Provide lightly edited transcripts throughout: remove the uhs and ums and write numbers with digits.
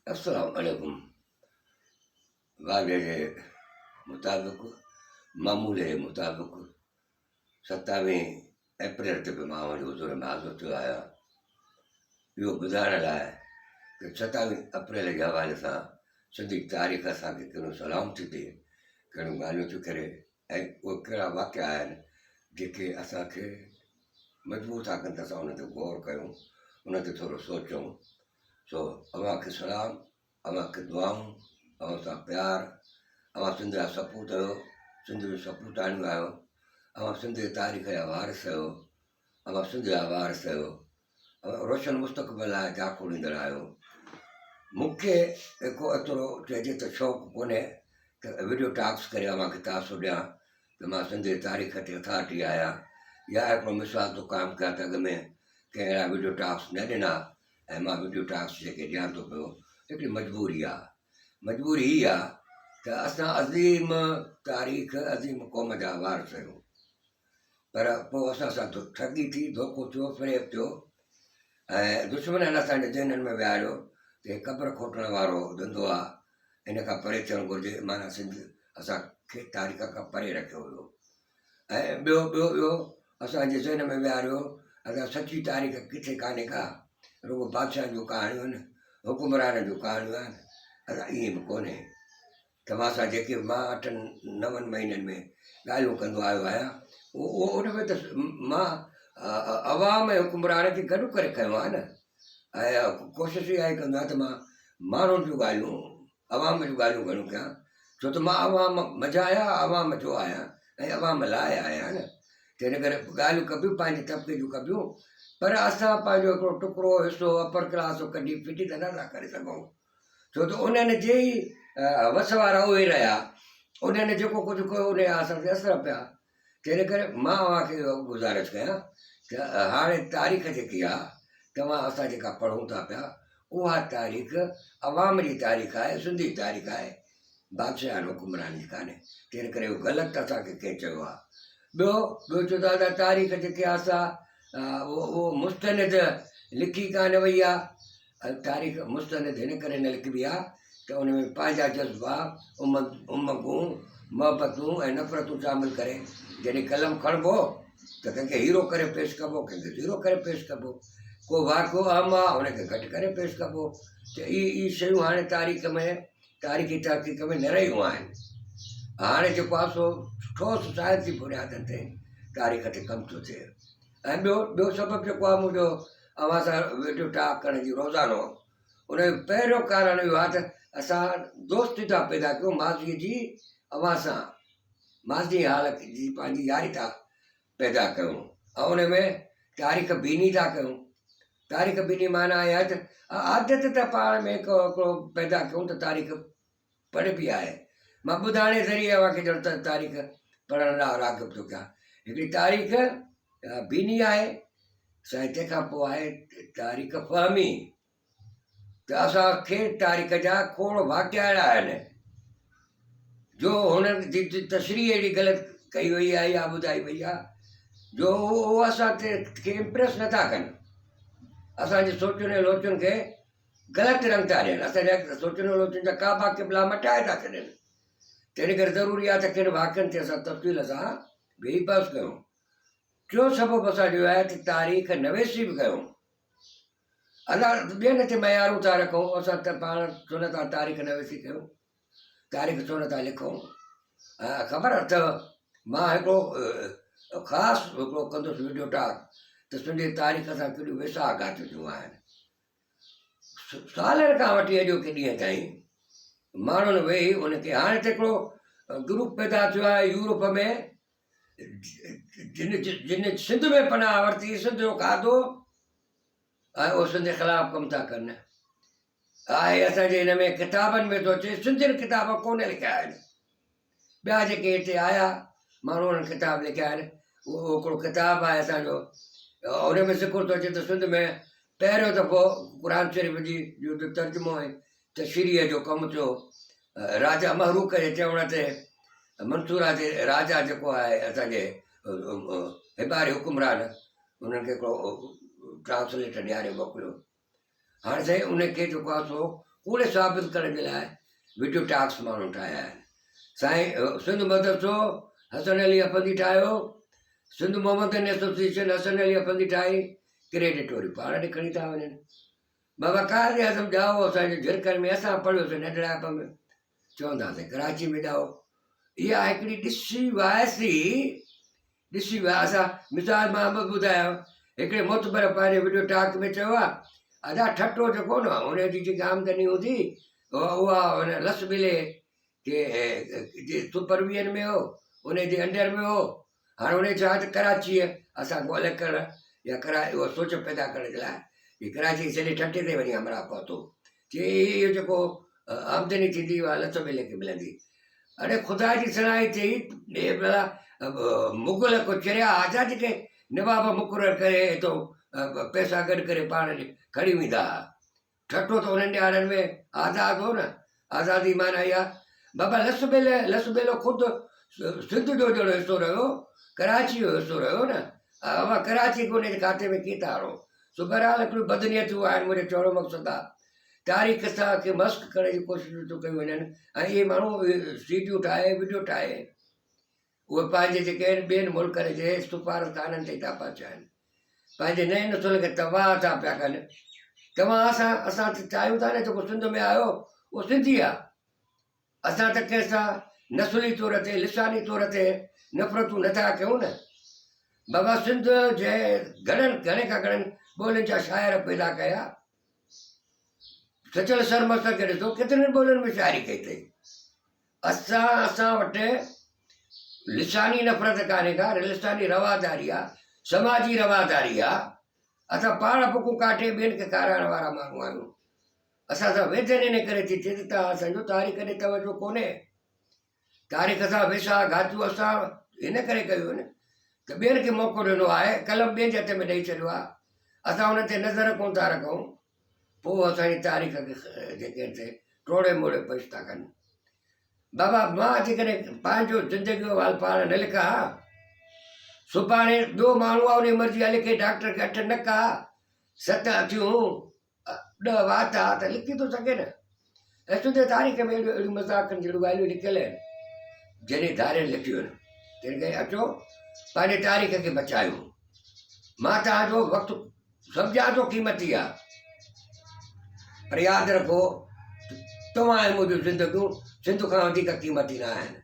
अस्सलाम वालेकुम। वादे जे मुताबिक़ मामूल जे मुताबिक़ 27 अप्रैल ते बि मां वटि हुज़ूर में हाज़िर थियो आहियां इहो ॿुधाइण लाइ कि 27 अप्रैल जे हवाले सां सिंधी तारीख़ असांखे कहिड़ो सलाम थी थिए, कहिड़ियूं ॻाल्हियूं थियूं करे ऐं उहे कहिड़ा वाक़िआ आहिनि जेके असांखे मजबूर था कनि त असां उन ते गौर कयूं, उन ते थोरो सोचूं। सो अव्हांखे सलाम, अव्हांखे दुआऊं, अव्हां सां प्यार। अव्हां सिंध जा सपूत आहियो, सिंध में सपूत आणियो आहियो, अव्हां सिंध जी तारीख़ जा वारिस आहियो, अव्हां सिंध जा वारिस आहियो, रोशन मुस्तक़बिल लाइ झांको ॾींदड़ आहियो। मूंखे जेको एतिरो चइजे त शौक़ु कोन्हे त वीडियो टॉक्स करे अव्हांखे तासुर ॾियां त मां सिंध जी तारीख़ ते अथॉरिटी आहियां या हिकिड़ो मिसाल तो क़ाइमु कयां त अॻ में कंहिं अहिड़ा वीडियो टॉक्स न ॾिना ऐं मां वीडियो टॉक्स जेके ॾियां थो पियो हिकिड़ी मजबूरी आहे। मजबूरी हीअ आहे त असां अज़ीम तारीख़ अज़ीम क़ौम जा वारिस आहियूं, पर पोइ असां सां ठगी थी, धोखो थियो, फ़रेब थियो ऐं दुश्मननि असांजे ज़हननि में विहारियो त हे क़बर खोटण वारो धंधो आहे, इन खां परे थियणु घुरिजे। माना सिंध असांखे तारीख़ खां परे रखियो हुयो ऐं ॿियो असांजे ज़हन में विहारियो असां सची तारीख़ किथे कान्हे का, रुॻो बादशाह जूं कहाणियूं आहिनि, हुकुमरान जूं कहाणियूं आहिनि। असां ईअं बि कोन्हे। तव्हां सां जेके मां 8-9 महीननि में ॻाल्हियूं कंदो आयो आहियां उन में त मां अवाम ऐं हुकुमरान खे गॾु करे खयो आहे न, ऐं कोशिशि इहा ई कंदो आहियां त मां माण्हुनि जूं ॻाल्हियूं, अवाम जूं ॻाल्हियूं घणियूं कयां, छो त मां अवाम मज़ाया अवाम जो आहियां ऐं अवाम लाइ आहियां न। त इन करे ॻाल्हियूं कबियूं पंहिंजे तबिके जूं कबियूं, पर असां पंहिंजो हिकिड़ो टुकड़ो हिसो अपर क्लास कढी फिटी त नथा करे सघूं, छो त उन्हनि जे ई वस वारा उहे रहिया, उन्हनि जेको कुझु कयो उन जा असांखे असर पिया। तंहिं करे मां अव्हांखे इहो गुज़ारिश कयां त हाणे तारीख़ जेकी आहे तव्हां असां जेका पढ़ूं था पिया उहा तारीख़ अवाम जी तारीख़ आहे, सिंधी तारीख़ आहे, बादशाह हुकुमरान जी कान्हे। तंहिं करे उहो ग़लति असांखे कंहिं चयो आहे। ॿियो चओ दादा तारीख़ जेके आहे असां उहो मुस्तनिद लिखी कान वई आहे। तारीख़ मुस्तनिद हिन करे न लिखिबी आहे त उन में पंहिंजा जज़्बा, उमंगूं, मोहबतूं ऐं नफ़रतूं शामिलु करे जॾहिं कलम खणिबो त कंहिंखे हीरो करे पेश कबो, कंहिंखे ज़ीरो करे पेश कबो, को वाक़िओ अहम आहे उनखे घटि करे पेश कबो। त इहे शयूं हाणे तारीख़ी तहक़ीक़ में न रहियूं आहिनि। हाणे जेको आहे सो ठोस साइंसी बुनियादनि ते तारीख़ ते कमु थो थिए। ऐं ॿियो सबबु जेको आहे मुंहिंजो अव्हां सां वीडियो टॉक करण जी रोज़ानो, उन जो पहिरियों कारण इहो आहे त असां दोस्ती था पैदा कयूं माज़ीअ जी, अव्हां सां माज़ी हालत जी पंहिंजी यारी था पैदा कयूं ऐं उन में तारीख़ बीनी था कयूं। तारीख़ बीनी माना इहा त आदत त पाण में हिकिड़ो पैदा कयूं त तारीख़ पढ़बी आहे। मां ॿुधाइण जे ज़रिए अव्हांखे ॼण त तारीख़ पढ़ण लाइ राग़िब थो कयां। हिकिड़ी तारीख़ बीनी आहे, साईं तंहिंखां पोइ आहे तारीख़ फ़हमी, त असांखे तारीख़ जा खोड़ वाक़िआ अहिड़ा आहिनि जो हुननि जी तशरीह अहिड़ी ग़लति कई वई आहे या ॿुधाई वई आहे जो उहो असां खे इम्प्रेस नथा कनि, असांजे सोचुनि ऐं लोचुनि खे ग़लति रंग था ॾियनि, असांजा सोचुनि ऐं लोचुनि जा काबा क़िबला मटाए था छॾनि। तंहिं करे ज़रूरी आहे त किन वाक़िअनि ते असां तफ़सील सां वेही बहस कयूं। टियों सबबु असांजो आहे त तारीख़ नवेसी बि कयूं। अलाह ॿियनि ते मयारूं था रखूं, असां त पाण छो नथा तारीख़ नवेसी कयूं, तारीख़ छो नथा लिखूं। ख़बर अथव मां हिकिड़ो ख़ासि हिकिड़ो कंदुसि वीडियो टॉक त सिंधी तारीख़ सां केॾियूं वेसाघात थियूं आहिनि। सालनि खां वठी अॼोके ॾींहं ताईं माण्हुनि वेही उनखे, हाणे त हिकिड़ो ग्रुप पैदा थियो आहे यूरोप में जिन सिंध में पनाह वरिती, सिंध जो खाधो ऐं उहो सिंध जे ख़िलाफ़ु कमु था कनि। आहे असांजे हिन में किताबनि में थो अचे, सिंधियुनि किताब कोन लिखिया आहिनि, ॿिया जेके हिते आया माण्हू उन्हनि किताब लिखिया आहिनि। उहो हिकिड़ो किताबु आहे असांजो, उन में ज़िक्र थो अचे त सिंध में पहिरियों दफ़ो क़ुर शरीफ़ जी जो तर्जुमो ऐं तशरीह जो कमु थियो राजा महरूक जे चवण ते, मंसूरा जे राजा जेको आहे असांजे हिबारी हुकुमरान, उन्हनि खे हिकिड़ो ट्रांसलेटर ॾियारे मोकिलियो। हाणे साईं उनखे जेको आहे सो उहे साबित करण जे लाइ वीडियो टास्क माण्हू ठाहिया आहिनि। साईं सिंध मदरसो हसन अली अफंदी ठाहियो, सिंध मोहम्मदन एसोसिएशन हसन अली अफंदी ठाही, क्रेडिट वरी पाण ॾे खणी था वञनि। बाबा क़ाइद आज़म ॼाओ असांजे झिरकनि में, असां पढ़ियोसीं नंढड़ाप में, चवंदासीं कराची में ॼाओ। इहा हिकिड़ी ॾिसी वियासीं असां। मिसाल मां बि ॿुधायांव, हिकिड़े मोतबर पंहिंजे वीडियो टाक में चयो आहे, अदा ठटो जेको न हुनजी जेकी आमदनी हूंदी उहा हुन लसबिले के सुपरविजन में हो, उनजे अंडर में हो। हाणे हुन छा त कराचीअ असां ॻोल्हे करणु या उहा सोच पैदा करण जे लाइ की कराची सॼे ठटे ते वञी हमरा पहुतो, चई इहो जेको आमदनी थींदी उहा लसबिले खे मिलंदी। अरे ख़ुदा जी सराई चई भला मुगल को चरिया आजा जेके नवाब मुक़ररु करे थो पैसा गॾु करे पाण ॾे खणी वेंदा। ठटो त उन्हनि ॾियारनि में आज़ादु हो न। आज़ादी माना इहा बाबा लसबेलो ख़ुदि सिंध जो जहिड़ो हिसो रहियो, कराची जो हिसो रहियो न। अमा कराची को उनजे खाते में कीअं था हणो। सो बहरहाल हिकिड़ियूं बदनियतूं आहिनि। मुंहिंजो चवण जो मक़सदु आहे तारीख़ सां खे मस्क करण जी कोशिशि थियूं कयूं वञनि। ऐं इहे माण्हू सीडियूं ठाहे वीडियो ठाहे उहे पंहिंजे जेके आहिनि ॿियनि मुल्कनि जे सिफ़ारतखाननि ते था पहुचाइनि, पंहिंजे नए नसुल खे तबाह था पिया कनि। असां त चाहियूं था न जेको सिंध में आयो उहो सिंधी आहे। असां त कंहिंसां नसुली तौर ते लिसानी तौर ते नफ़रतूं नथा कयूं न। बाबा सिंध जे घणे खां घणनि ॿोलियुनि जा शाइर पैदा कया। सचल सरमस्त खे ॾिसो केतिरनि ॿोलियुनि में शाइरी कई अथई। असां वटि लिसानी नफ़रत कान्हे का, लिसानी रवादारी आहे, समाजी रवादारी आहे। असां पाण बुकूं काटे ॿियनि खे खाराइण वारा माण्हू आहियूं। असां सां वेझनि इन करे थी थिए त असांजो तारीख़ ॾे तवजो कोन्हे। तारीख़ सां वेसा घातियूं असां इन करे कयूं आहिनि त ॿियनि खे मौक़ो ॾिनो आहे, कलम ॿिए जे हथ में ॾेई छॾियो आहे, असां हुन ते नज़र कोन था रखूं। पोइ असांजी तारीख़ खे जेके हिते टोड़े मोड़े पेश था कनि। बाबा मां जेकॾहिं पंहिंजो ज़िंदगी जो हाल पाण न लिखा, सुभाणे ॿियो माण्हू आहे उन मर्ज़ी आहे लिखे, डॉक्टर खे 8 नका 7 अखियूं 10 वात आहे त लिखी थो सघे न। ऐं तुंहिंजे तारीख़ में अहिड़ियूं मज़ाकनि जहिड़ियूं ॻाल्हियूं लिखियल आहिनि जॾहिं धारियल लिखियूं आहिनि। तंहिं करे अचो पंहिंजे तारीख़ खे बचायूं। मां तव्हांजो वक़्तु सम्झां थो क़ीमती आहे, पर यादि रखो तव्हां ऐं मुंहिंजूं ज़िंदगियूं सिंध खां वधीक क़ीमती न आहिनि।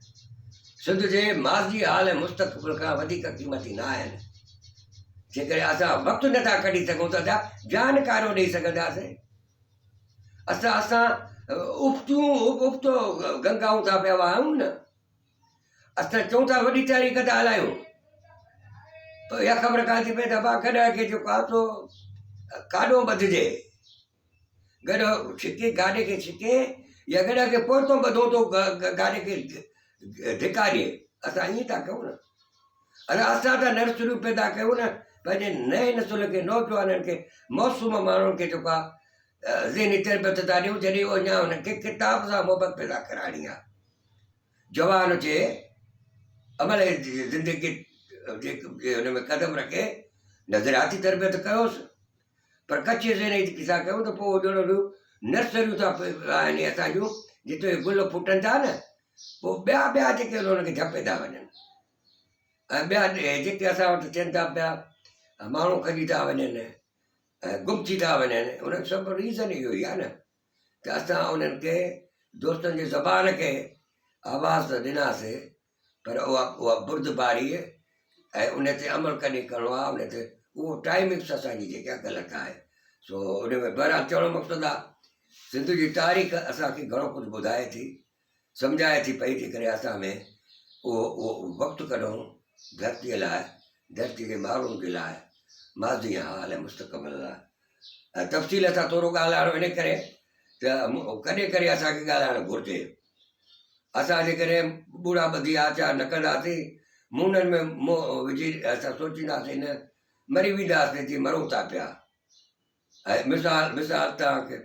सिंध जे माज़ी हाल ऐं मुस्तक़बिल खां वधीक क़ीमती न आहिनि। जेकॾहिं असां वक़्तु नथा कढी सघूं त असां जानकारो ॾेई सघंदासीं। असां उफ़्तो गंगाऊं था पिया वहायूं न। असां चऊं था वॾी तारीख़ था हलायूं, त इहा ख़बर कान थी पए त बा गॾ खे जेको आहे सो काॾो ॿधिजे। गॾो छिके गाॾे खे छिके या गॾ खे पोइतो ॿधो थो गाॾे खे धिका ॾिए। असां ईअं था कयूं न। अरे असां त नर्सरियूं पैदा कयूं न पंहिंजे नए नसुल खे, नौजवाननि खे, मौसूम माण्हुनि खे जेको आहे ज़हनी तरबियत था ॾियूं, जॾहिं उहो अञा हुनखे किताब सां मोहबत पैदा कराइणी आहे। जवान हुजे अमल ज़िंदगी हुन में क़दम रखे, नज़रियाती तरबियत कयोसि, पर कचे ज़हनी सां कयूं त पोइ ॼणो नर्सरियूं था आहिनि असांजूं, जिते गुल फुटनि था न, पोइ ॿिया जेके हुनखे झपे था वञनि। ऐं ॿिया जेके असां वटि थियनि था पिया, माण्हू खॼी था वञनि ऐं गुम थी था वञनि, उनजो सभु रीज़न इहो ई आहे न त असां उन्हनि खे दोस्तनि जी ज़बान खे आवाज़ त ॾिनासीं, पर उहा बुर्दबारी ऐं उन ते अमल कॾहिं करिणो आहे, उन ते उहो टाइमिंग्स असांजी जेका ग़लति आहे। सो उन में बहरहाल चवणु मक़सदु आहे सिंध जी तारीख़ असांखे घणो कुझु ॿुधाए थी, सम्झाए थी पई। जे करे असां में उहो वक़्तु कढूं धरतीअ लाइ, धरती जे माण्हुनि जे लाइ, माज़ी हाल ऐं मुस्तक़बिल लाइ। ऐं तफ़सील सां थोरो ॻाल्हाइणो इन करे त कॾहिं कॾहिं असांखे ॻाल्हाइणु घुरिजे। असां जेकॾहिं ॿुड़ा ॿधी आचार न कंदासीं, मुंहंनि में मुंहुं विझी असां सोचींदासीं न मरी वेंदासीं, जीअं मरूं था पिया। ऐं मिसाल तव्हांखे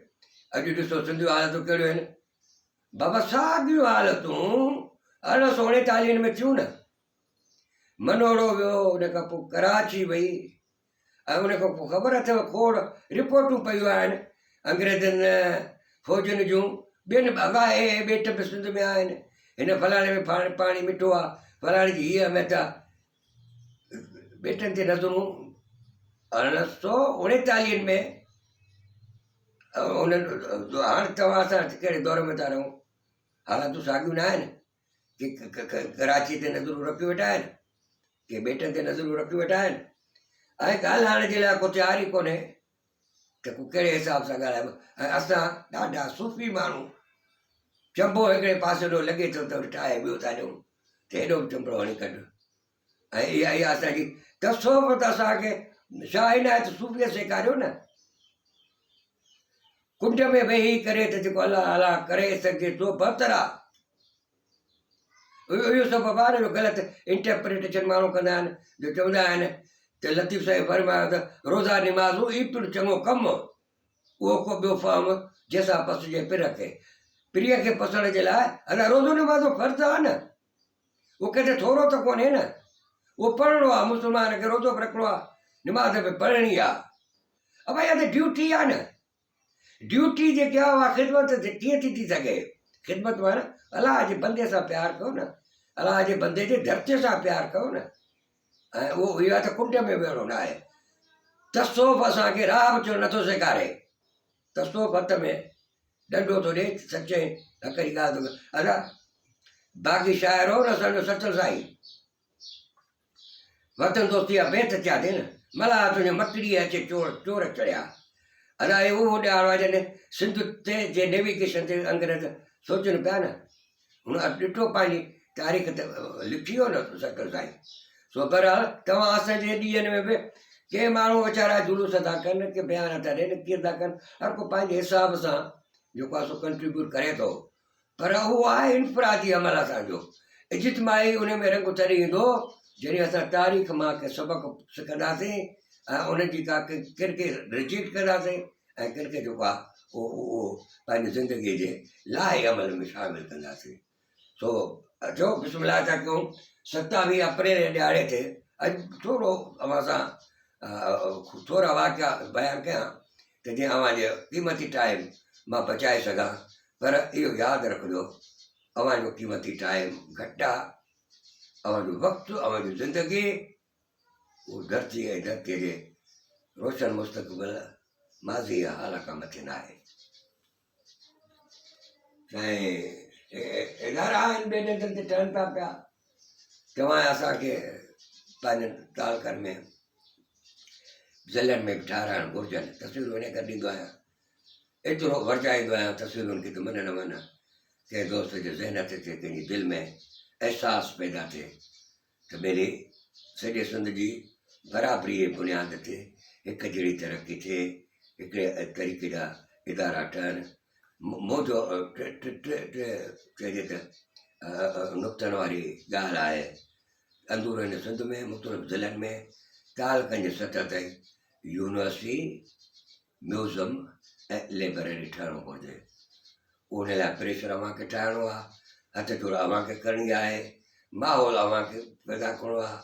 अॼु ॾिसो सिंधियूं हालतूं कहिड़ियूं आहिनि। बाबा साॻियूं हालतूं 1849 में थियूं न। मनोड़ो वियो, उन खां पोइ कराची वई, ऐं उन खां पोइ ख़बर अथव खोड़ रिपोर्टूं पयूं आहिनि अंग्रेज़नि फौजनि जूं ॿियनि अॻाए ॿेट बि सिंध में आहिनि, हिन फलाणे में पाणी मिठो आहे, फलाणे जी हीअ अहमियत आहे। ॿेटनि ते नज़रूं 1939 में उन्हनि हाणे तव्हां असां कहिड़े दौर में था रहूं, हालातूं साॻियूं न आहिनि कि कराची ते नज़रूं रखी वेठा आहिनि, के ॿेटनि ते नज़रूं रखी वेठा आहिनि, ऐं ॻाल्हाइण जे लाइ को तयारी कोन्हे त को कहिड़े हिसाब सां ॻाल्हाइबो। ऐं असां ॾाढा सूफ़ी माण्हू, चंबो हिकिड़े पासे ॾों लॻे थो त ठाहे ॿियो था ॾियूं त हेॾो बि चंबो हणी कढु। ऐं इहा असांजी तसव्वुफ़ त असांखे शाह इनायत सूफ़ीअ सेखारियो न, कुंड में वेही करे त जेको अलाह अलाह करे सघे थो बहितर आहे। इहो सभु ॿार जो ग़लति इंटरप्रिटेशन माण्हू कंदा आहिनि, जो चवंदा आहिनि त लतीफ़ साहिब फरमायो त रोज़ा निमाज़ूं ईतुर चङो कमु, उहो को ॿियो फहम जंहिंसां पसिजे पिर खे, प्रिय खे पसण जे लाइ अलाए रोज़ो निमाज़ो फ़र्ज़ु आहे न, उहो किथे थोरो त कोन्हे न, उहो पढ़णो आहे, मुस्लमान खे रोज़ो बि रखिणो आहे, निमाज़ बि पढ़णी आहे। अब इहा त ड्यूटी आहे न, ड्यूटी जेकी आहे उहा ख़िदमत कीअं थी सघे, ख़िदमत माना अलाह जे बंदे सां प्यारु कयो न, अलाह जे बंदे जे धरतीअ सां प्यारु कयो न। ऐं उहो इहो आहे त कुंड में वेहणो न आहे। तसव्वुफ़ असांखे राह बि चो नथो सेखारे, तसव्वुफ़ हथ में ॾंडो थो ॾिए, सचे हक़ जी ॻाल्हि थो। असां बाक़ी शाइर हो न असांजो सचल साईं, वतन दोस्ती जा बेत थियासीं न, मला तुंहिंजे मटड़ी अचे चोर चढ़िया। अलाए उहो ॾियारो आहे जॾहिं सिंध ते जे नेविगेशन ते अंग्रेज सोचनि पिया न, हुन ॾिठो पंहिंजी तारीख़ ते लिखी वियो न सचल साईं। सो बहरहाल तव्हां असांजे ॾींहंनि में बि के माण्हू वीचारा जुलूस था कनि, के बयान था ॾियनि, कीअं था कनि, हर को पंहिंजे हिसाब सां जेको आहे सो कंट्रीब्यूट करे थो, पर उहो आहे इनफरादी अमल असांजो। इज्तिमाही उन में रंग तॾहिं ईंदो जॾहिं असां तारीख़ मां के सबक़ु सिखंदासीं ऐं उनजी का किरके रिजीट कंदासीं ऐं किरके जेको आहे उहो पंहिंजी ज़िंदगीअ जे लाइ अमल में शामिलु कंदासीं। सो अचो बिस्मिल्लाह था कयूं। 27 अप्रैल ॾियारे ते अॼु थोरो अव्हां सां थोरा वाक़िया बयानु कयां त जीअं अव्हांजो क़ीमती टाइम मां बचाए सघां, पर इहो यादि रखिजो अव्हांजो क़ीमती टाइम घटि आहे, अव्हांजो वक़्तु, अव्हांजी ज़िंदगी उहो धरती ऐं धरतीअ जे रोशन मुस्तक़बिल माज़ी या हाल खां मथे न आहे। ऐं इदारा आहिनि ॿियनि हंधनि ते ठहनि था पिया, तव्हां असांखे पंहिंजनि तालकनि में ज़िलनि में बि ठाहिराइणु घुरिजनि। तस्वीरूं इन करे ॾींदो आहियां, एतिरो वरजाईंदो आहियां तस्वीरुनि खे त मन न मन कंहिं दोस्त जे ज़हन ते थिए, कंहिंजी दिलि में अहसासु पैदा थिए त मेरी सॼे सिंध जी बराबरी जे बुनियाद ते हिकु जहिड़ी तरक़ी थिए, हिकिड़े तरीक़े जा इदारा ठहनि। मुंहिंजो चइजे त नुक़्तनि वारी ॻाल्हि आहे, अंदूरनि सिंध में मुख़्तलिफ़ ज़िलनि में तालकनि जी सतह ताईं यूनिवर्सिटी, म्यूज़ियम ऐं लाइब्रेरी ठहणो घुरिजे। उन लाइ प्रेशर अव्हांखे ठाहिणो आहे, हथ जोड़ अव्हांखे करणी आहे, माहौल अव्हांखे पैदा करिणो आहे,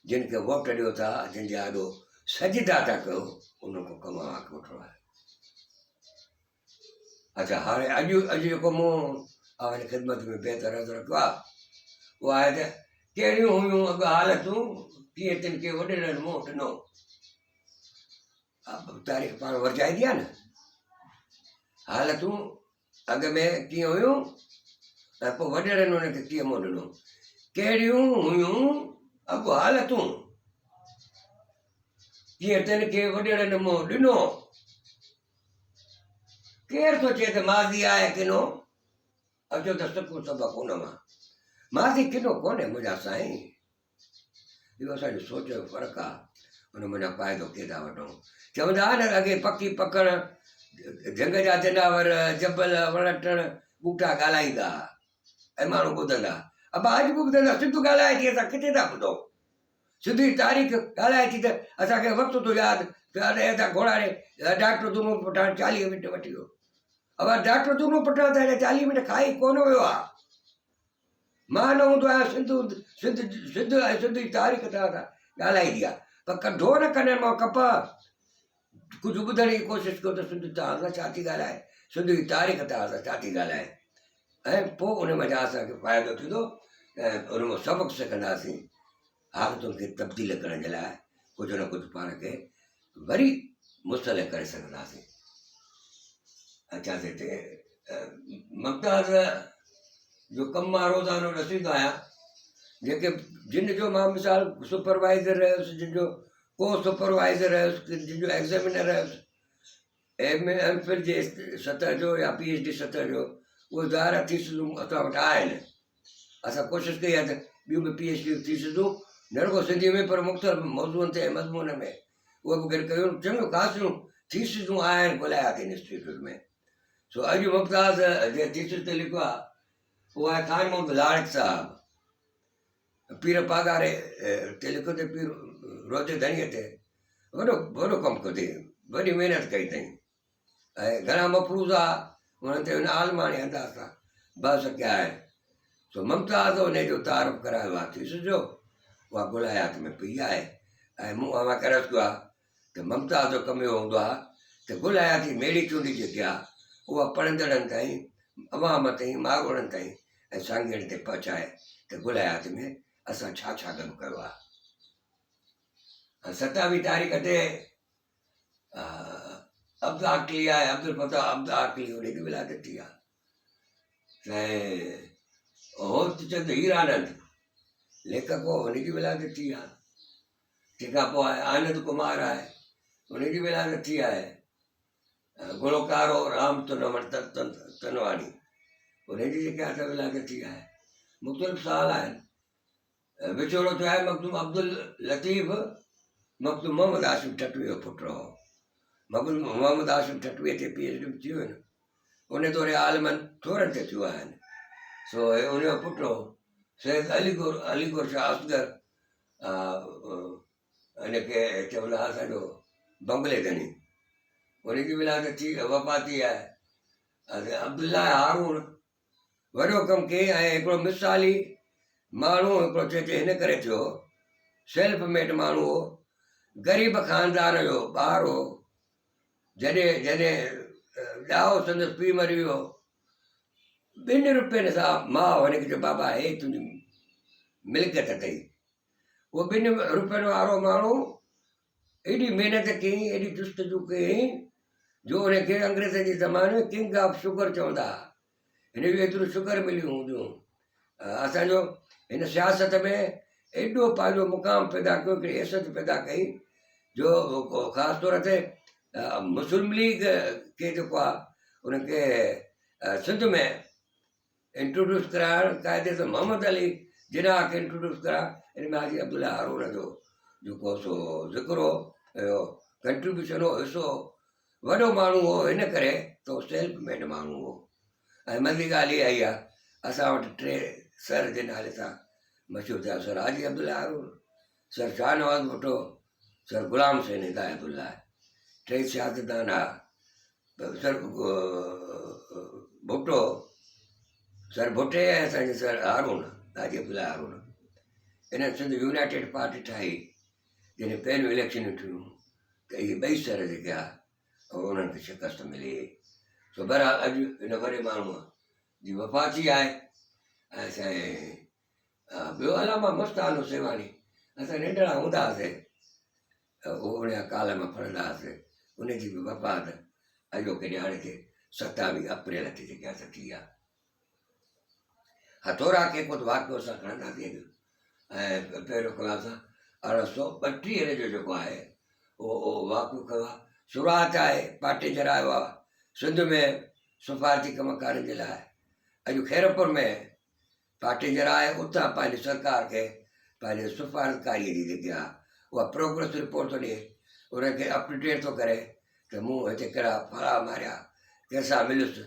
जिन खे वोट ॾियो था, जिन जा ॾाढो सजदा था कयो, उन खां कमु अव्हांखे वठिणो आहे। अच्छा, हाणे अॼु जेको मूं अव्हांजी ख़िदमत में बहितर रखियो आहे उहो आहे त कहिड़ियूं हुयूं अॻु हालतूं, कीअं तिन खे वॾेरनि मुंहुं ॾिनो। तारीख़ पाण वरजाईंदी आहे न, हालतूं अॻु में कीअं हुयूं ऐं पोइ वॾेरनि उनखे कीअं मुंहुं ॾिनो। कहिड़ियूं हुयूं अॻु हालतूं, कीअं तिन खे वॾेरनि मुंहुं ॾिनो। केरु थो चए त माज़ी आहे किनो, अचो त सिखूं सबक़ु उन मां। माज़ी किनो कोन्हे मुंहिंजा साईं, इहो असांजो सोच जो फ़र्क़ु आहे, हुन मुंहिंजा फ़ाइदो कीअं था वठूं। चवंदा न अॻे पकी पकड़, जंग जा जनावर, जबल, वण टण ॿूटा ॻाल्हाईंदा ऐं माण्हू ॿुधंदा। अब अॼु बि ॿुधंदा, सिधो ॻाल्हाए थी, असां किथे था ॿुधूं, सिधी तारीख़ ॻाल्हाए थी त असांखे वक़्तु थो यादि था घोड़ारे। डॉक्टर दूनो पठाण 40 मिंट वठी वियो, अब डॉक्टर दूनो पठाण त 40 मिंट खाई कोन वियो आहे। मां न हूंदो आहियां, सिंध जी तारीख़ तव्हां ॻाल्हाईंदी आहे, पर कढो न कननि मां कप, कुझु ॿुधण जी कोशिशि कयो त सिंधी तव्हां सां छा थी ॻाल्हाए, सिंधी तारीख़ तव्हां सां छा थी ॻाल्हाए, ऐं पोइ उन मज़ा असांखे फ़ाइदो थींदो ऐं उन मां सबक़ु सिखंदासीं। हालतुनि खे तब्दील करण जे लाइ कुझु न कुझु पाण खे वरी मुस्तलह करे सघंदासीं। अच्छा हिते मुमताज़ जो कमु मां रोज़ानो ॾसींदो आहियां, जेके जिन जो मां मिसाल सुपरवाइज़र रहियुसि, जिन जो को सुपरवाइज़र रहियुसि, जिन जो एग्ज़ामिनर रहियुसि, एम फिल जे सतह जो या PhD सतह जो, उहे ज़ाहिर थीसिसूं असां वटि आहिनि। असां कोशिशि कई आहे त ॿियूं बि PhD थीसिसूं न रुगो सिंधी में पर मुख़्तलिफ़ मौज़ूअनि ते मज़मून में उहे बि गॾु कयूं, चङियूं ख़ासियूं थीसिसूं आहिनि ॻोल्हायासीं इंस्टीट्यूट में। सो अॼु मुमताज़ जे थीसिस ते लिखियो आहे, उहो आहे ख़ान मोहम्मद लाड़क साहब, पीर पागारे ते लिखियो अथई, पीर रोज़े धणीअ ते वॾो वॾो कमु कयो अथई, वॾी महिनत कई अथई, ऐं घणा मफ़रूज़ा हुननि ते हुन आलमानी अंदाज़ सां बहस कया आहिनि। सो मुमताज़ उन जो तारीफ़ करायो आहे थीसिस जो, उहा ॻोल्हायात में पई आहे। ऐं मूं अवां करे कयो आहे त मुमताज़ जो कमु इहो हूंदो आहे त ॻोल्हायाती मेड़ी चूंडी जेकी आहे उहा पढ़ंदड़नि ताईं, अवाम ताईं, माॻोड़नि ताईं ऐं सांगीड़नि ते पहुचाए त ॻोल्हायात में असां छा छा कमु कयो आहे। 27 तारीख़ ते अब्द आकली आहे, अब्दुल फताह अब्द आकली, उनजी विलादत थी आहे। ऐं होतचंद हीरानंद लेखक हो, उनजी विलादत थी आहे। तंहिंखां पोइ आहे आनंद कुमार आहे, उनजी विलादत थी आहे। गुलकार हो राम तनवानी, उनजी जेके आहे विलादत थी आहे। मुख़्तलिफ़ साल आहिनि। विछोड़ो थियो आहे मखदूम अब्दुल लतीफ़, मखदूम मोहम्मद आसिम ठटवीअ जो पुटु हो। मखदूम मोहम्मद आसिम ठटवीअ ते PhD थियो आहिनि, उन दौरे आलमनि थोरनि ते थियो आहिनि। सो उनजो पुटु हो सैयद अलीगुर शाह असगर, हिनखे चवंदा हुआ असांजो बंगले धनी, उनजी विलादत थी वफ़ाती आहे। अब्दुल्ला हारून वॾो कमु कयईं, ऐं हिकिड़ो मिसाली माण्हू हिकिड़ो चए हिन करे थियो, सेल्फ मेड माण्हू हो, ग़रीब ख़ानदान जो ॿारु हो। जॾहिं जॾहिं ॼाओ संदसि पीउ मरी वियो, 2 रुपयनि सां माउ हुनखे चयो बाबा हे तुंहिंजी मिल्कियत अथई। उहो 2 रुपयनि वारो माण्हू एॾी महिनत कयईं, एॾी जुस्तजू कयईं, जो उनखे अंग्रेज़नि जे ज़माने में किंग ऑफ शुगर चवंदा हुआ। हिनजो एतिरो शुगर मिलियूं हूंदियूं। असांजो हिन सियासत में एॾो पंहिंजो मुक़ाम पैदा कयो, हिकिड़ी हैसियत पैदा कई, जो ख़ासि तौर ते मुस्लिम लीग खे जेको आहे उनखे सिंध में इंट्रोड्यूस कराइण, क़ाइदे सां मोहम्मद अली जिनाह खे इंट्रोड्यूस कराइण, हिन में हाजी अब्दुल्ला हारून जो जेको सो ज़िक्र हो, कंट्रीब्यूशन हो, हिसो वॾो माण्हू हो, हिन करे त सेल्फ मेड माण्हू हो। ऐं मज़ी ॻाल्हि इहा ई आहे, असां वटि 3 सर जे नाले सां मशहूरु थिया, सर हाजी अब्दुल्ला हारून, सर शाहनवाज़ भुट्टो, सर गुलाम हुसैन हिदायतुल्लाह, 3 सियासतदान हुआ। सर भुट्टो, सर भुट्टे ऐं असांजे सर हारून, हाजी अब्दुल्ला हारून, इन्हनि सिंध यूनाइटेड पार्टी ठाही। जॾहिं पहिरियों इलेक्शनूं थियूं त इहे 2 सर जेके आहे उन्हनि खे शिकस्त मिली। सो बहरहाल अॼु हिन वॾे माण्हूअ जी वफ़ाती आहे। ऐं असांजे ॿियो अलामा मस्तान हुसैवानी, असां नंढड़ा हूंदा हुआसीं उहो उनजा कालम पढ़ंदा हुआसीं, उनजी बि वफ़ात अॼोके ॾियारे ते 27 अप्रैल ते जेके असां थी आहे। हथौड़ा के कुझु वाक़ियो असां खणंदासीं अॼु। ऐं पहिरियों क्लास 1832 जो जेको आहे उहो वाक़ियो कयो आहे। शुरूआत आहे पाटे जरायो आहे सिंध में सफ़ारती कमकारनि जे लाइ। अॼु खैरपुर में पाटे जराए, उतां पंहिंजी सरकार खे पंहिंजे सिफ़ारतकारीअ जी जेकी आहे उहा प्रोग्रेस रिपोर्ट थो ॾिए, उनखे अप टू डेट थो करे त मूं हिते कहिड़ा फड़ा मारिया, कंहिंसां मिलियुसि।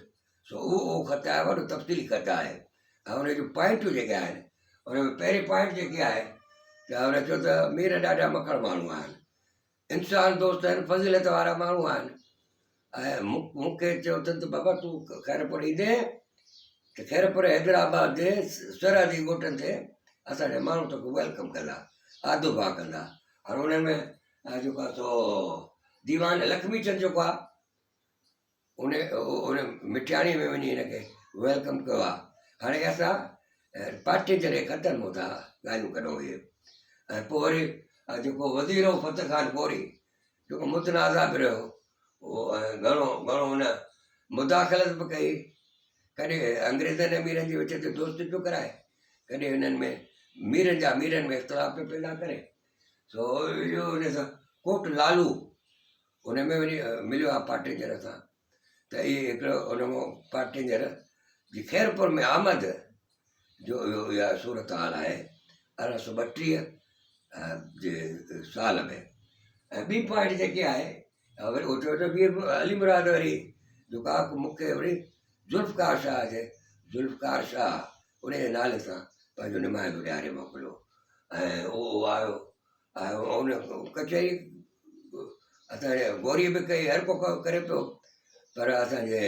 सो उहो ख़त आहे, वॾो तफ़सीली ख़त आहे। ऐं उन जूं पॉइंटूं जेके आहिनि, उन में पहिरीं पॉइंट जेकी आहे त हुन चयो त मीर ॾाढा मखण माण्हू आहिनि, इंसान दोस्त आहिनि, फज़ीलत वारा माण्हू आहिनि। ऐं मूंखे चयो अथनि त बाबा तूं खैरपुर ईंदे त खैरपुर हैदराबाद जे सरहदी ॻोठनि ते असांजा माण्हू तोखे वेलकम कंदा, आदो भाव कंदा। और उन्हनि में जेको आहे सो दीवान लक्ष्मी चंद जेको आहे उन मिठियाणी में वञी हिनखे वेलकम कयो आहे। हाणे असां पार्टी जॾहिं ख़तमु था ॻाल्हियूं कढूं इहे, ऐं पोइ वरी जेको वज़ीर हो फतह ख़ान कोरी जेको मुतनाज़ा बि रहियो उहो घणो घणो हुन मुदाख़लत बि कई, कॾहिं अंग्रेज़नि ऐं मीरनि जे विच ते दोस्ती पियो कराए, कॾहिं हिननि में मीरनि में इख़्तिलाफ़ पियो पैदा करे। सो इहो हुन सां कोट लालू हुन में वरी मिलियो आहे पार्टेंजर सां, त इहे हिकिड़ो हुन मां पार्टेंजर जी ख़ैरपुर में आमद जो इहा सूरत हाल आहे 1832 जे साल में। ऐं ॿी पॉइंट जेकी आहे वरी उहो चयो त वीर अली मुराद वरी जेको आहे मूंखे वरी ज़ुल्फ़कार शाह उन जे नाले सां पंहिंजो नुमाइंदो ॾियारे मोकिलियो, ऐं उहो आयो उन कचहरी असांजे गोरीअ बि कई, हर को करे पियो, पर असांजे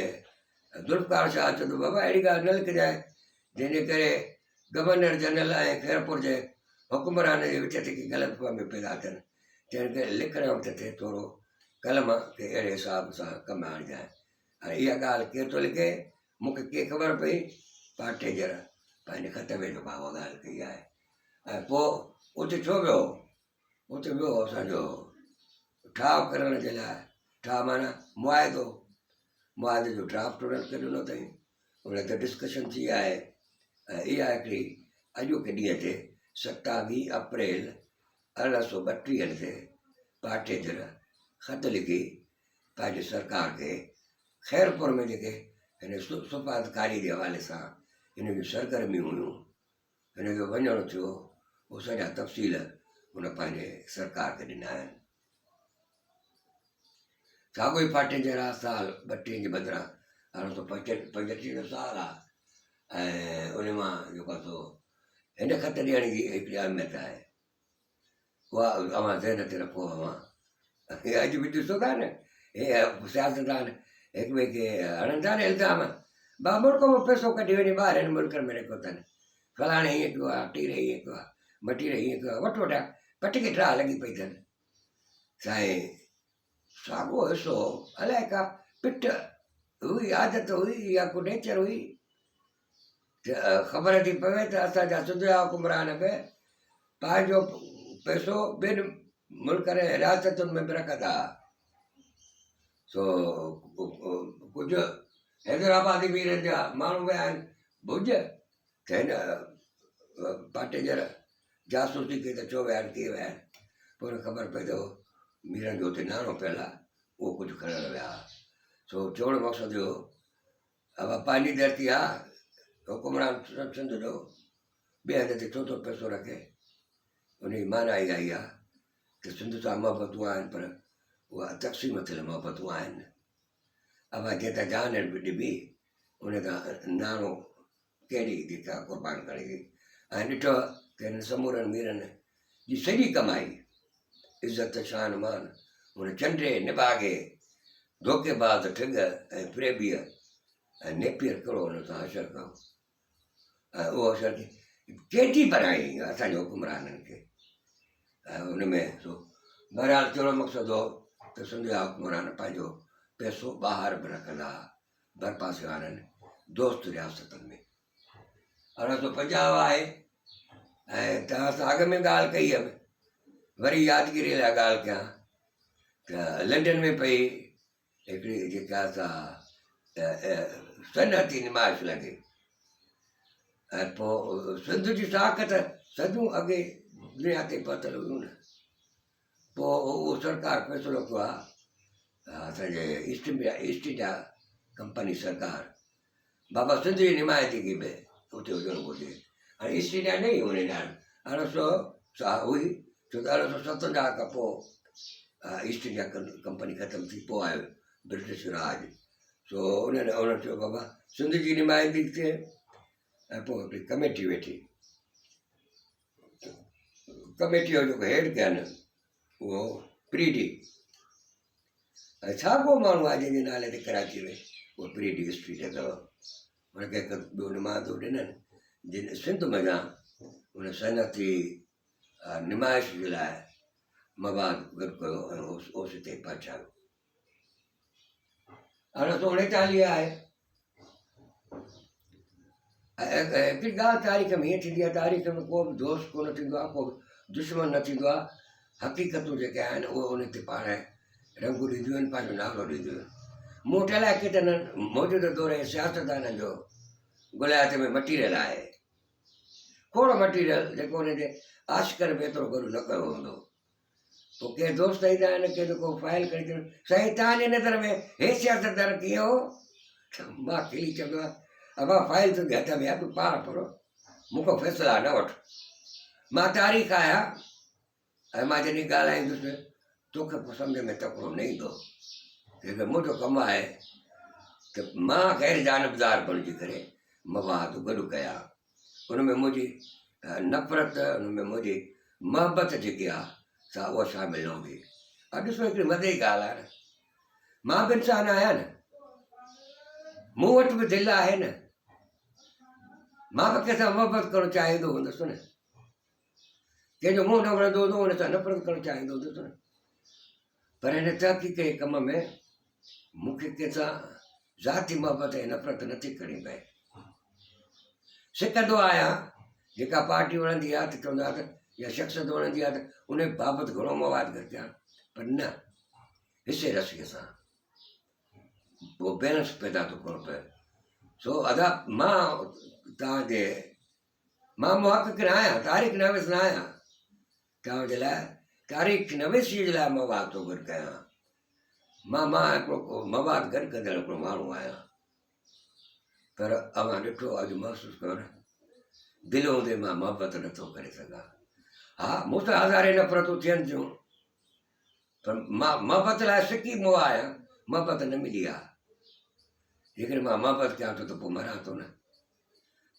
ज़ुल्फ़कार शाह चयो बाबा अहिड़ी ॻाल्हि न लिखिजांइ जंहिंजे करे गवर्नर जनरल ऐं ख़ैरपुर जे हुकुमरान जे विच ते की ग़लतफ़हमी पैदा थियनि, चइनि करे लिखण वक़्त ते थोरो कलम खे अहिड़े हिसाब सां कमु आणिजांइ। हाणे इहा ॻाल्हि केरु थो लिखे, मूंखे कीअं ख़बर पई, पार्टेजर पंहिंजे ख़त में जेका उहा ॻाल्हि कई आहे। ऐं पोइ उते छो वियो, उते वियो असांजो ठाह करण जे लाइ, ठाह माना मुआदे जो ड्राफ्ट उन्हनि खे ॾिनो अथई, उन ते डिस्कशन थी आहे। ऐं इहा हिकिड़ी अॼोके ॾींहं ते 27 अप्रैल 1832 ते पार्टेजर ख़त लिखी पंहिंजी सरकार खे ख़ैरपुर में जेके हिन सुफ़ारतकारी जे हवाले सां हिन जूं सरगर्मियूं हुयूं, हिनखे वञणो थियो, उहे सॼा तफ़सील हुन पंहिंजे सरकार खे ॾिना आहिनि। साॻियो ई पार्टेजर आहे साल 32 जे बदिरां 1835 जो साल आहे, ऐं उन मां जेको आहे सो हिन ख़त ॾियण जी हिकिड़ी अहमियत आहे, उहा अवां ज़हन ते रखो। हे अॼु बि ॾिसो था न, हे सियासतदान हिक ॿिए खे हणनि था न इल्ज़ाम, ॿ मुल्क मां पैसो कढी वञी ॿाहिरि हिन मुल्कनि में रखियो अथनि, फलाणे हीअं कयो आहे, टीरे हीअं कयो आहे, मटीरे हीअं कयो आहे, वठि वठा पट खे ठाह लॻी पई अथनि। साईं साॻियो हिसो अलाए का पिट हुई, आदत हुई या को नेचर हुई, ख़बर थी पवे त असांजा सिंध जा हुकुमरान बि पंहिंजो पैसो ॿिनि मुल्कनि रियासतुनि में बि रखंदा। सो कुझु हैदराबादी वीरनि जा माण्हू विया आहिनि भुज, त हिन पार्टेजर जासूसी कई त छो विया आहिनि, कीअं विया आहिनि, पोइ ख़बर पई त मीरनि जो हुते नाणो पियल आहे, उहो कुझु खणणु विया। सो चवणु मक़सदु इहो, अब पंहिंजी धरती आहे, हुकुमरान सिंध जो ॿिए हंध ते छो थो पैसो रखे, उनजी माना इहा ई आहे त सिंध सां मोहबतूं आहिनि, पर उहा तक़सीम थियल मोहबतूं आहिनि। अब जीअं त जान ॾिबी उन खां नाणो कहिड़ी जेका क़ुर्बान करे, ऐं ॾिठो त हिन समूरनि मीरनि जी सॼी कमाई, इज़त शान मान हुन चंडे निभागे धोखेबाज़ ठग ऐं फ्रेबीअ ऐं नेपियर कहिड़ो हुन सां हशर कयो, ऐं उहो हशर केॾी बनाई असांजे हुकुमराननि खे। ऐं हुन में सो बहरहाल चवणो मक़सदु हो त सिंध जा हुकुमरान पंहिंजो पैसो ॿाहिरि बि रखंदा हुआ, भरपासे वारनि दोस्त रियासतनि में। 1850 आहे, ऐं तव्हां सां अॻ में ॻाल्हि कई आहे, वरी यादगिरी लाइ ॻाल्हि कयां त लंडन में पई हिकिड़ी जेका असां सनअती नुमाइश लॻे, ऐं पोइ सिंध जी ताक़त सदियूं अॻे दुनिया ते पहुतल हुयूं न, पोइ उहो सरकार फ़ैसिलो कयो आहे असांजे ईस्ट इंडिया कंपनी सरकार बाबा सिंध जी नुमाइंदगी बि उते हुजणु घुरिजे। हाणे ईस्ट इंडिया न ई हुन ॼाण 1800 हुई, छो त 1857 खां पोइ ईस्ट इंडिया कंपनी ख़तमु थी, पोइ आयो ब्रिटिश राज। सो उन्हनि चयो बाबा सिंध जी नुमाइंदगी थिए, ऐं पोइ हिकिड़ी कमेटी वेठी, कमेटीअ जो जेको हेड कयनि उहो प्रीडी, ऐं साॻियो माण्हू आहे जंहिंजे नाले ते कराची में उहो प्रीडी स्ट्रीट अथव, हुनखे हिकु ॿियो नुमाइंदो ॾिननि जिन सिंध में हुन सनअती नुमाइश जे लाइ मवाद गॾु कयो ऐं ओस ते पहुचायो। हाणे 1949 आहे। हिकिड़ी ॻाल्हि तारीख़ में ईअं थींदी आहे, तारीख़ में को बि दोस्त कोन थींदो आहे, को बि दुश्मन न थींदो आहे। हक़ीक़तूं जेके आहिनि उहे उन ते पाण रंग ॾींदियूं आहिनि, पंहिंजो नालो ॾींदियूं आहिनि। मूं वटि अलाए केतिरनि मौजूदह दौर जे सियासतदाननि जो गुलायत में मटीरियल आहे, खोड़ मटीरियल जेको हुनजे आशिक़र में एतिरो गॾु न कयो हूंदो। पोइ के दोस्त ईंदा आहिनि के जेको फाइल करे ॾियनि, साईं तव्हांजे नज़र में हे सियासतदान कीअं हो? मां खिली चवंदो आहे, अबा फाइल तुंहिंजे हथ में आहे, तूं पाण पढ़ो, मूंखां फ़ैसिला न वठि। मां तारीख़ आहियां ऐं मां जॾहिं ॻाल्हाईंदुसि तोखे पोइ सम्झ में तकिड़ो न ईंदो, क्योंकि मुंहिंजो कमु आहे त मां ग़ैर जानबदार बणिजी करे मवाद गॾु कया, उनमें मुंहिंजी नफ़रत, उनमें मुंहिंजी मोहबत जेकी आहे सा उहा शामिलु न हूंदी। अॼु ॾिसो हिकिड़ी मज़े जी ॻाल्हि आहे न, मां बि इंसान आहियां न, मूं वटि बि दिलि आहे न, मां बि कंहिंसां मोहबत करणु चाहींदो हूंदुसि न, कंहिंजो मुंहुं न वणंदो हूंदो हुन सां नफ़रत करणु चाहींदो हूंदुसि न। पर हिन तहक़ीक़ जे कम में मूंखे कंहिंसां ज़ाती मोहबत ऐं नफ़रत नथी करणी पए। सिकंदो आहियां, जेका पार्टी वणंदी आहे त चवंदा त या शख़्सियत वणंदी आहे त उन बाबति घणो मवाद गॾु कयां, पर न हिसे रसीअ सां पोइ बैलेंस पैदा थो करणो पए। सो अदा मां तव्हांजे मां मुहक़िक़ न आहियां, तारीख़ नवीस न आहियां, तव्हांजे लाइ तारीख़ नवीसीअ जे लाइ मवाद थो गॾु कयां। मां हिकिड़ो मवाद गॾु कंदड़ हिकिड़ो माण्हू आहियां, पर अवां ॾिठो अॼु महसूसु कयो न, दिलि हूंदे मां मोहबत नथो करे सघां। हा, मूं सां हज़ारे नफ़रतूं थियनि थियूं, पर मां मोहबत लाइ सिकी मुंहुं आहियां, मोहबत न मिली आहे। जेकॾहिं मां मोहबत कयां थो त पोइ मरां थो न,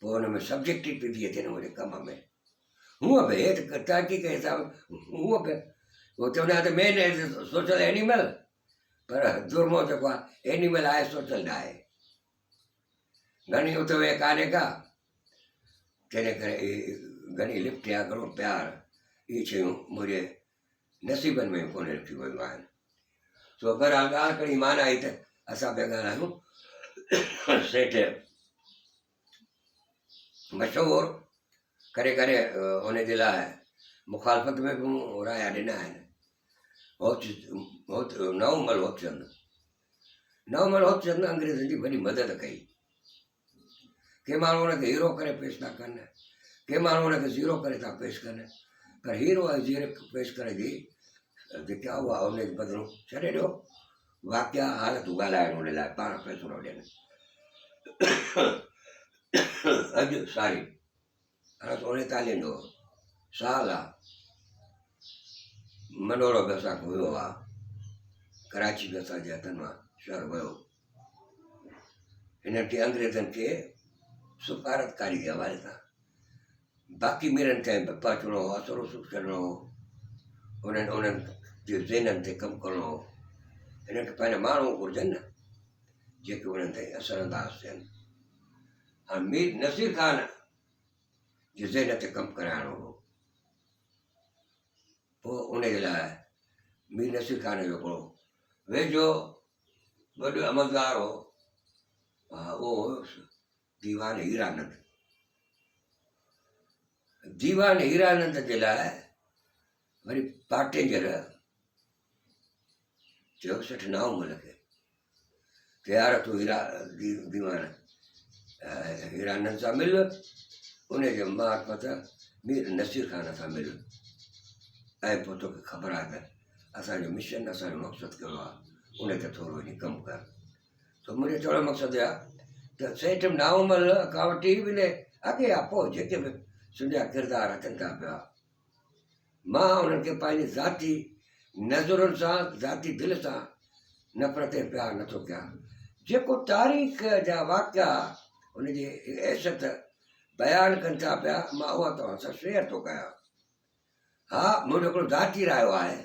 पोइ हुन में सब्जेक्टिविटी थी अचे न मुंहिंजे कम में। हूअं बि हेठि तहक़ीक़ हिसाब हूअं बि उहो चवंदा आहिनि त मेन इज़ सोशल एनिमल, पर जुर्मो जेको आहे एनिमल आहे, सोशल न आहे। घणी उतवे कान्हे का, तंहिं करे घणी लिफ्ट या घणो प्यार, इहे शयूं मुंहिंजे नसीबनि में कोन रखी वियूं आहिनि। सो बहरहाल ॻाल्हि कड़ी मान आई त असां पिया ॻाल्हायूं सेठ मशहूरु करे करे उनजे लाइ मुखालफ़त में बि मूं राया ॾिना आहिनि। नवमल होपचंद अंग्रेज़नि जी वॾी मदद कई। के माण्हू हुनखे हीरो करे पेश था कनि, के माण्हू हुनखे ज़ीरो करे था पेश कनि, पर हीरो ऐं ज़ीरो पेश करण जी जेका उहा उनजे बदिरां छॾे ॾियो, वाक़िया हालतूं ॻाल्हाइण उन लाइ पाण फ़ैसिलो ॾियनि। अॼु सारी 1949 जो साल आहे, मनोरो बि असांखे हुयो आहे, कराची बि असांजे हथनि मां शहर वियो। हिन खे अंग्रेज़नि खे सिफ़ारतकारी जे हवाले सां बाक़ी मीरनि ताईं बि पहुचणो हो, असर रसूख़ छॾिणो हो, उन्हनि जे ज़हननि ते कमु करिणो हो। हिन खे पंहिंजा माण्हू घुरिजनि न जेके उन्हनि ताईं असरअंदाज़ थियनि। हाणे मीर नसीर ख़ान जे ज़हन ते कमु कराइणो हो, पोइ उनजे लाइ मीर नसीर ख़ान जो हिकिड़ो वेझो वॾो अमलदार हो, उहो हुयुसि दीवान हीरानंद। दीवान हीरानंद जे लाइ वरी पाटेंजर चयो सेठ नाऊमल खे तयारु तूं दीवान हीरानंद सां मिल, उनजे मार्फत मीर नसीर ख़ान सां मिल, ऐं पोइ तोखे ख़बर आहे त असांजो मिशन, असांजो मक़सदु कहिड़ो आहे, उन ते थोरो वञी कमु कर। त मुंहिंजो चवण जो मक़सदु आहे त सेठ नाऊमल खां वठी बि अॻे आहे पोइ जेके बि सुंजा किरदार अचनि था पिया, मां उन्हनि खे पंहिंजी ज़ाती नज़रुनि सां, ज़ाती दिलि सां नफ़रत ऐं प्यारु नथो कयां। जेको तारीख़ जा वाक़िया उनजी हैसियत बयानु कनि था पिया, मां उहा तव्हां सां शेयर थो कयां। हा, मुंहिंजो हिकिड़ो ज़ाती रायो आहे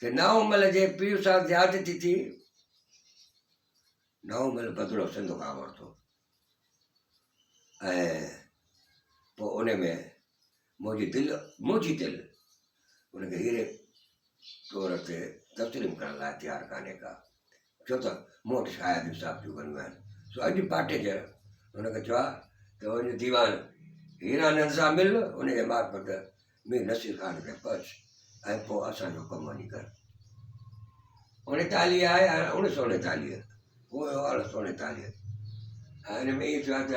त नाऊमल जे पीउ सां ज़्यादती थी, नाऊमल बदिलो सिंध खां वरितो, ऐं पोइ उन में मुंहिंजी दिलि उनखे हीरे तौर ते तस्लीम करण लाइ तयारु कान्हे का, छो त मूं वटि शायदि हिसाब जूं ॻणियूं आहिनि। सो अॼु पाटे जे हुनखे चयो आहे त वञ दीवान हीरानंद सां मिल, उनजे मार्फत मीर नसीर ख़ान खे पहुच ऐं पोइ असांजो कमु वञी कर। 39 आहे, 1939 उहो 1939। ऐं हिन में इहो चयो आहे त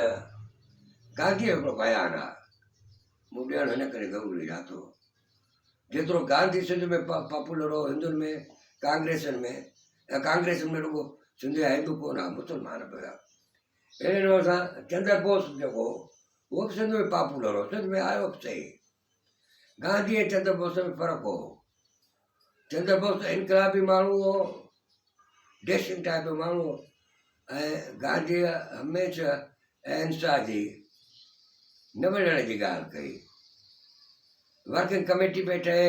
गांधीअ जो हिकिड़ो बयानु आहे, मूं ॾियणु हिन करे ज़रूरी ठातो, जेतिरो गांधी सिंध में पॉपुलर हो हिंदुनि में, कांग्रेसनि में, ऐं कांग्रेसनि में रुॻो सिंध जा हिंदू कोन हुआ, मुस्लमान बि हुआ। अहिड़े नमूने सां चंद्र बोस जेको उहो बि सिंध में पॉपुलर हो, सिंध में आयो बि सही। गांधी ऐं चंद्र बोस में फ़र्क़ु हो। चंद्र बोस इनकलाबी माण्हू हो, डेशिंग टाइप जो माण्हू हो, ऐं गांधी हमेशह अहिंसा जी न वञण जी ॻाल्हि कई। वर्किंग कमेटी पे ठहे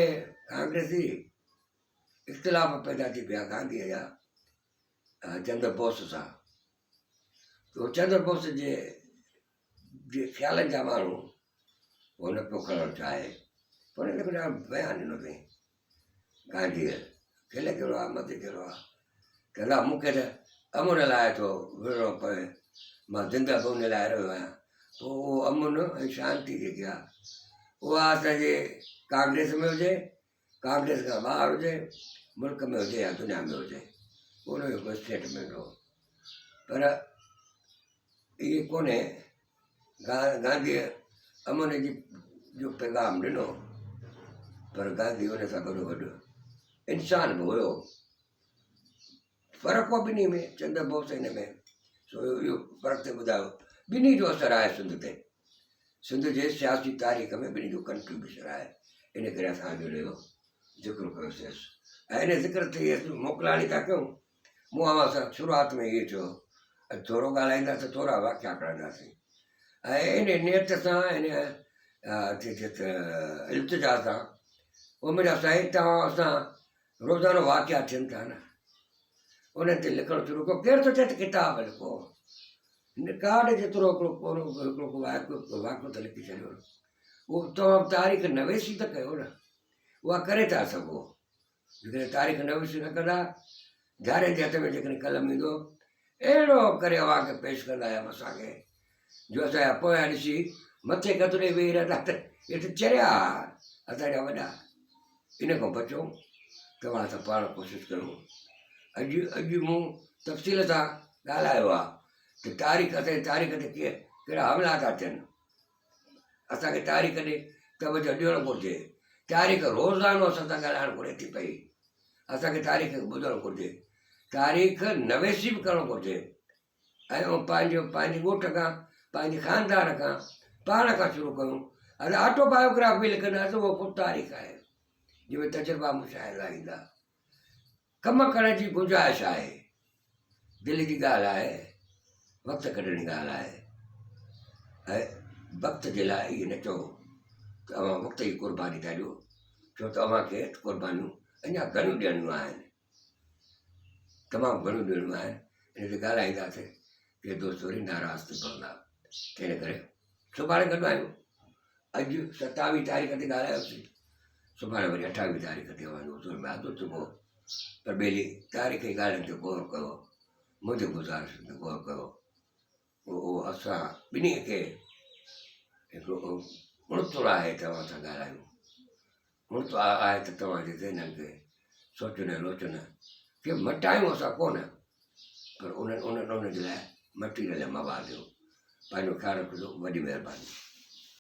कांग्रेसी, इख़्तिलाफ़ पैदा थी पिया गांधीअ जा चंद्र बोस सां। तो चंद्र बोस जे ख़्यालनि जा माण्हू उहो न पियो खणणु चाहे, पर हिन हिकिड़ो बयानु ॾिनो अथई गांधीअ, खिले कहिड़ो आहे मथे कहिड़ो आहे, कहंदा मूंखे त अमुन लाइ थो विढ़णो पए, मां ज़िंदह उन लाइ रहियो आहियां। पोइ उहो अमुन ऐं शांती जेकी आहे उहा असांजे कांग्रेस में हुजे, कांग्रेस खां ॿाहिरि हुजे, मुल्क में हुजे या दुनिया में हुजे, उनजो कोई स्टेटमेंट हो। पर इहे कोन्हे, गांधीअ अमुन जी जो पैगाम ॾिनो, पर गांधी उन सां गॾोगॾु इंसान बि हुयो। फ़र्क़ु हो ॿिन्ही में, चंद्र बोस हिन में। सो इहो फ़र्क़ु ते ॿुधायो ॿिन्ही जो असरु आहे सिंध ते, सिंध जे सियासी तारीख़ में ॿिन्ही जो कंट्रीब्यूशन आहे। इन करे असां अॼु हुनजो ज़िक्र कयोसीं। ऐं इन ज़िक्र ते इहे मोकिलाणी था कयूं। मूं अव्हां सां शुरूआति में इहो चयो अॼु थोरो ॻाल्हाईंदासीं, थोरा वाकिया खणंदासीं, ऐं इन नियत सां, इन इल्तिजा सां उहो मुंहिंजा साईं तव्हां असां रोज़ानो वाकिया थियनि था न, उन्हनि ते लिखणु शुरू कयो। केरु थो चए त किताब लिखो, कार्ड जेतिरो हिकिड़ो वाकियो त लिखी छॾियो, उहो तव्हां तारीख़ नवेसी त कयो न, उहा करे था सघो। जेकॾहिं तारीख़ नवेसी न कंदा, झारे जे हथ में जेकॾहिं कलम ईंदो, अहिड़ो करे अव्हांखे पेश कंदा आहियूं असांखे, जो असांजा पोयां ॾिसी मथे कतरे वेही रहंदा त इहे त चरिया असांजा वॾा। इन खां बचूं, तव्हां सां पाण कोशिशि कयूं। अॼु मूं तफ़सील सां ॻाल्हायो आहे त तारीख़ असांजी तारीख़ ते कहिड़ा हमला था थियनि। असांखे तारीख़ ॾे तवजो ॾियणु घुरिजे। तारीख़ रोज़ानो असां सां ॻाल्हाइणु घुरे थी पई, असांखे तारीख़ ॿुधणु घुरिजे, तारीख़ नवेसी बि करणु घुरिजे, ऐं पंहिंजे ॻोठ खां, पंहिंजे ख़ानदान खां, पाण खां शुरू कयूं। अरे ऑटोबायोग्राफी लिखंदासीं, उहो ख़ुदि तारीख़ आहे जंहिंमें तजुर्बा मुशाहिदा ईंदा। कमु करण जी गुंजाइश आहे, दिलि जी ॻाल्हि आहे, वक़्तु कढण जी ॻाल्हि आहे। ऐं वक़्त जे लाइ इहे न चओ त अव्हां वक़्त जी क़ुर्बानी था ॾियो, छो त अव्हांखे क़ुर्बानियूं अञा घणियूं ॾियणियूं आहिनि, तमामु घणियूं ॾियणियूं आहिनि। इन ते ॻाल्हाईंदासीं के दोस्त वरी नाराज़ थी पवंदा। तंहिं करे सुभाणे गॾु आहियूं। अॼु 27 तारीख़ ते ॻाल्हायोसीं, सुभाणे वरी 28 तारीख़ ते हुज़ूर में हाज़िर थिबो। पर ॿेली तारीख़ जी ॻाल्हियुनि ते गौर कयो, मुंहिंजे गुज़ारिश ते गौर कयो। उहो असां ॿिन्ही खे हिकिड़ो उणितुर आहे तव्हां सां ॻाल्हायूं, उणितुर आहे त तव्हांजे ज़हननि खे सोचनि लोचन खे मटायूं असां कोन, पर उन जे लाइ मटीरियल मवाद ॾियो। पंहिंजो ख़्यालु रखिजो। वॾी महिरबानी।